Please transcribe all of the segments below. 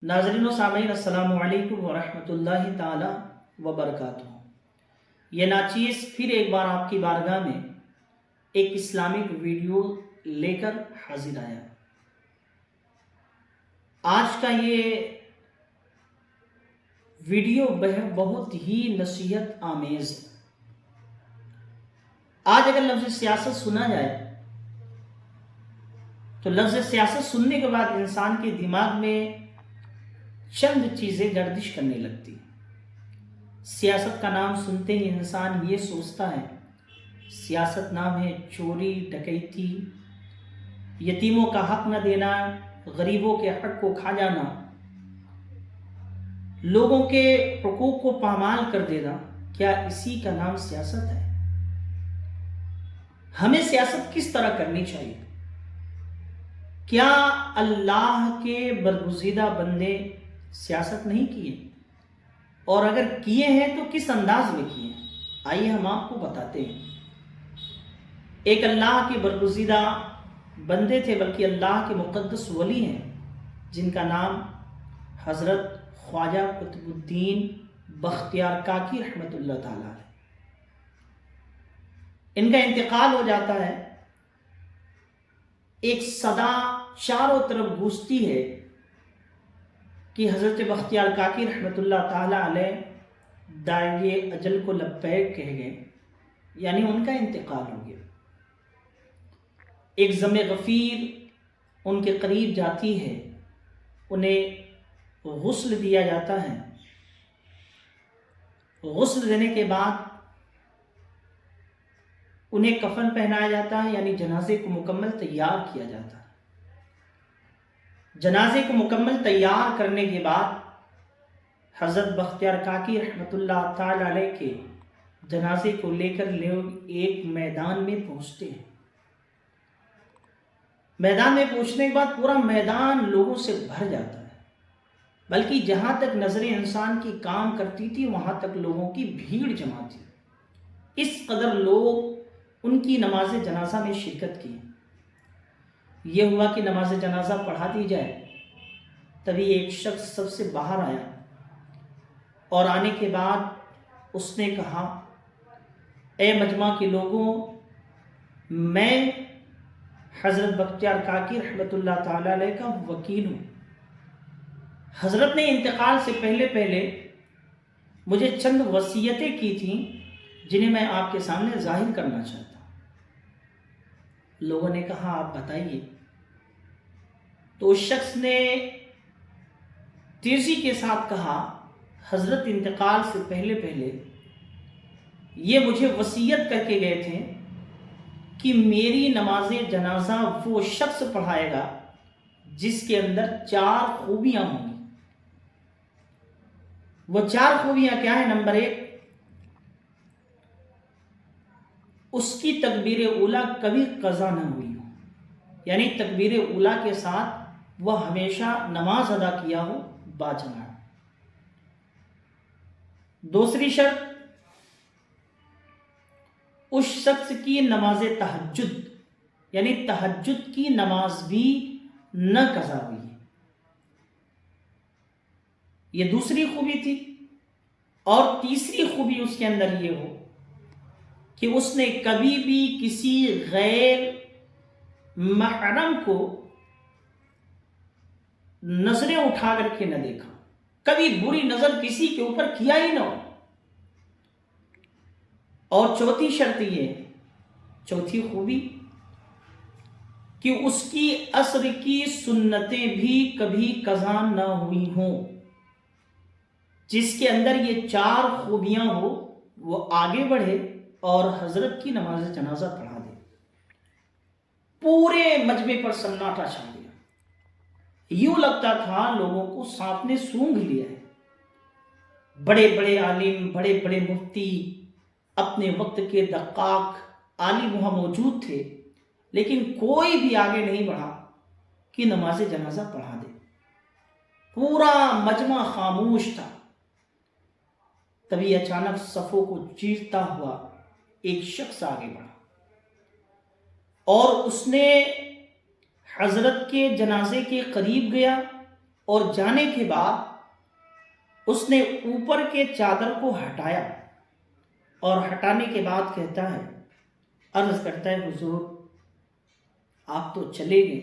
ناظرین و سامعین، السلام علیکم ورحمۃ اللہ تعالی وبرکاتہ۔ یہ ناچیز پھر ایک بار آپ کی بارگاہ میں ایک اسلامک ویڈیو لے کر حاضر آیا۔ آج کا یہ ویڈیو بہت ہی نصیحت آمیز ہے۔ آج اگر لفظ سیاست سنا جائے تو لفظ سیاست سننے کے بعد انسان کے دماغ میں چند چیزیں گردش کرنے لگتی۔ سیاست کا نام سنتے ہی انسان یہ سوچتا ہے سیاست نام ہے چوری ڈکیتی، یتیموں کا حق نہ دینا، غریبوں کے حق کو کھا جانا، لوگوں کے حقوق کو پامال کر دینا۔ کیا اسی کا نام سیاست ہے؟ ہمیں سیاست کس طرح کرنی چاہیے؟ کیا اللہ کے برگزیدہ بندے سیاست نہیں کیے؟ اور اگر کیے ہیں تو کس انداز میں کیے ہیں؟ آئیے ہم آپ کو بتاتے ہیں۔ ایک اللہ کے برگزیدہ بندے تھے، بلکہ اللہ کے مقدس ولی ہیں، جن کا نام حضرت خواجہ قطب الدین بختیار کاکی رحمۃ اللہ تعالی ہے۔ ان کا انتقال ہو جاتا ہے۔ ایک صدا چاروں طرف گونجتی ہے کہ حضرت بختیار کاکی رحمۃ اللہ تعالی علیہ داعی اجل کو لبیک کہہ گئے، یعنی ان کا انتقال ہو گیا۔ ایک ضم غفیر ان کے قریب جاتی ہے، انہیں غسل دیا جاتا ہے۔ غسل دینے کے بعد انہیں کفن پہنایا جاتا ہے، یعنی جنازے کو مکمل تیار کیا جاتا ہے۔ جنازے کو مکمل تیار کرنے کے بعد حضرت بختیار کاکی رحمۃ اللہ تعالی علیہ کے جنازے کو لے کر لوگ ایک میدان میں پہنچتے ہیں۔ میدان میں پہنچنے کے بعد پورا میدان لوگوں سے بھر جاتا ہے، بلکہ جہاں تک نظر انسان کی کام کرتی تھی وہاں تک لوگوں کی بھیڑ جمع تھی۔ اس قدر لوگ ان کی نماز جنازہ میں شرکت کی۔ یہ ہوا کہ نماز جنازہ پڑھا دی جائے، تبھی ایک شخص سب سے باہر آیا، اور آنے کے بعد اس نے کہا، اے مجمع کے لوگوں، میں حضرت بختیار کاکی رحمۃ اللہ تعالی علیہ کا وکیل ہوں۔ حضرت نے انتقال سے پہلے مجھے چند وصیتیں کی تھیں جنہیں میں آپ کے سامنے ظاہر کرنا چاہتا ہوں۔ لوگوں نے کہا، آپ بتائیے۔ تو اس شخص نے تیزی کے ساتھ کہا، حضرت انتقال سے پہلے یہ مجھے وصیت کر کے گئے تھے کہ میری نماز جنازہ وہ شخص پڑھائے گا جس کے اندر 4 خوبیاں ہوں گی۔ وہ 4 خوبیاں کیا ہیں؟ نمبر 1، اس کی تکبیر اولیٰ کبھی قضا نہ ہوئی ہو، یعنی تکبیر اولیٰ کے ساتھ وہ ہمیشہ نماز ادا کیا ہو باجماعت۔ دوسری شرط، اس شخص کی نماز تہجد، یعنی تہجد کی نماز بھی نہ قضا ہوئی ہے۔ یہ دوسری خوبی تھی۔ اور تیسری خوبی اس کے اندر یہ ہو کہ اس نے کبھی بھی کسی غیر محرم کو نظریں اٹھا کر کے نہ دیکھا، کبھی بری نظر کسی کے اوپر کیا ہی نہ ہو۔ اور چوتھی شرط یہ، چوتھی خوبی، کہ اس کی عصر کی سنتیں بھی کبھی قضا نہ ہوئی ہوں۔ جس کے اندر یہ 4 خوبیاں ہو وہ آگے بڑھے اور حضرت کی نماز جنازہ پڑھا دے۔ پورے مجمع پر سناٹا چھا گیا۔ یوں لگتا تھا لوگوں کو سانپ نے سونگھ لیا ہے۔ بڑے بڑے عالم، بڑے بڑے مفتی، اپنے وقت کے دقاق عالم وہاں موجود تھے، لیکن کوئی بھی آگے نہیں بڑھا کہ نماز جنازہ پڑھا دے۔ پورا مجمع خاموش تھا۔ تبھی اچانک صفوں کو چیرتا ہوا ایک شخص آگے بڑھا، اور اس نے حضرت کے جنازے کے قریب گیا اور جانے کے بعد اس نے اوپر کے چادر کو ہٹایا، اور ہٹانے کے بعد کہتا ہے، عرض کرتا ہے، حضور آپ تو چلے گئے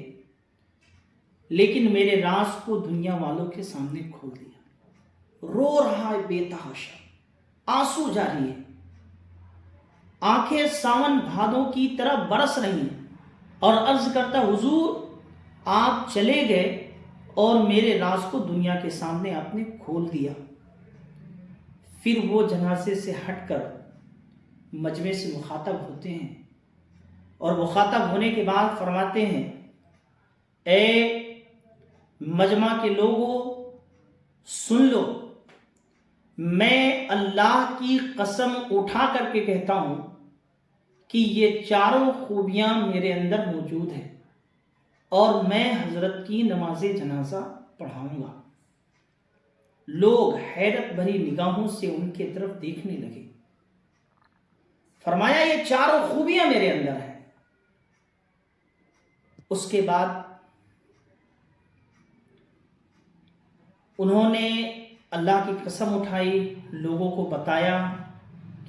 لیکن میرے راز کو دنیا والوں کے سامنے کھول دیا۔ رو رہا ہے بے تحاشا، آنسو جاری ہے، آنکھیں ساون بھادوں کی طرح برس رہی ہیں، اور عرض کرتا، حضور آپ چلے گئے اور میرے راز کو دنیا کے سامنے آپ نے کھول دیا۔ پھر وہ جنازے سے ہٹ کر مجمع سے مخاطب ہوتے ہیں، اور مخاطب ہونے کے بعد فرماتے ہیں، اے مجمع کے لوگوں سن لو، میں اللہ کی قسم اٹھا کر کے کہتا ہوں کہ یہ چاروں خوبیاں میرے اندر موجود ہیں، اور میں حضرت کی نماز جنازہ پڑھاؤں گا۔ لوگ حیرت بھری نگاہوں سے ان کے طرف دیکھنے لگے۔ فرمایا یہ چاروں خوبیاں میرے اندر ہیں۔ اس کے بعد انہوں نے اللہ کی قسم اٹھائی، لوگوں کو بتایا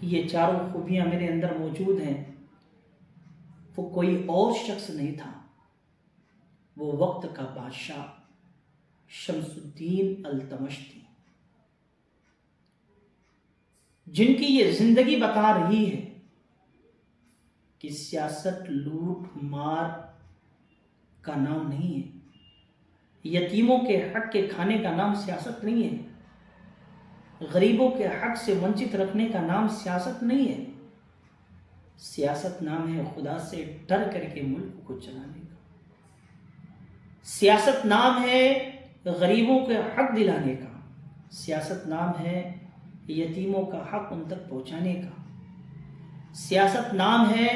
کہ یہ چاروں خوبیاں میرے اندر موجود ہیں۔ وہ کوئی اور شخص نہیں تھا، وہ وقت کا بادشاہ شمس الدین التمش تھی، جن کی یہ زندگی بتا رہی ہے کہ سیاست لوٹ مار کا نام نہیں ہے، یتیموں کے حق کے کھانے کا نام سیاست نہیں ہے، غریبوں کے حق سے ونچت رکھنے کا نام سیاست نہیں ہے۔ سیاست نام ہے خدا سے ڈر کر کے ملک کو چلانے کا، سیاست نام ہے غریبوں کے حق دلانے کا، سیاست نام ہے یتیموں کا حق ان تک پہنچانے کا، سیاست نام ہے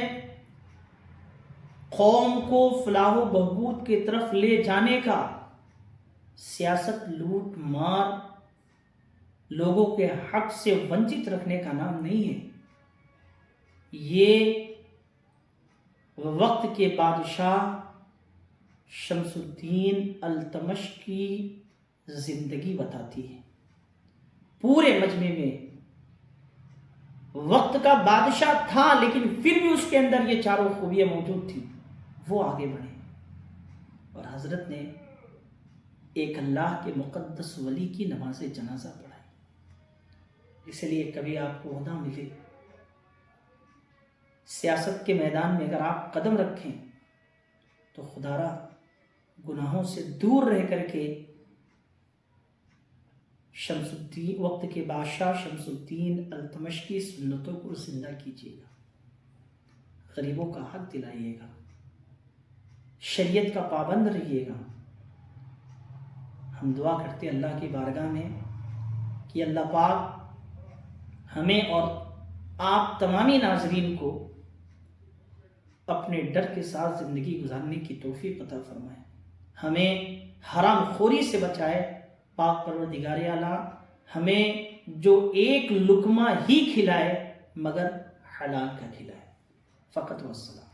قوم کو فلاح و بہبود کی طرف لے جانے کا۔ سیاست لوٹ مار، لوگوں کے حق سے ونچت رکھنے کا نام نہیں ہے۔ یہ وقت کے بادشاہ شمس الدین التمش کی زندگی بتاتی ہے۔ پورے مجمع میں وقت کا بادشاہ تھا، لیکن پھر بھی اس کے اندر یہ چاروں خوبیاں موجود تھیں۔ وہ آگے بڑھے اور حضرت نے ایک اللہ کے مقدس ولی کی نماز جنازہ پڑھائی۔ اس لیے کبھی آپ کو عہدہ ملے، سیاست کے میدان میں اگر آپ قدم رکھیں تو خدا را گناہوں سے دور رہ کر کے شمس الدین، وقت کے بادشاہ شمس الدین التمش کی سنتوں کو زندہ کیجیے گا، غریبوں کا حق دلائیے گا، شریعت کا پابند رہیے گا۔ ہم دعا کرتے اللہ کی بارگاہ میں کہ اللہ پاک ہمیں اور آپ تمامی ناظرین کو اپنے ڈر کے ساتھ زندگی گزارنے کی توفیق عطا فرمائے، ہمیں حرام خوری سے بچائے۔ پاک پروردگار اعلیٰ ہمیں جو ایک لقمہ ہی کھلائے مگر حلال کا کھلائے۔ فقط والسلام۔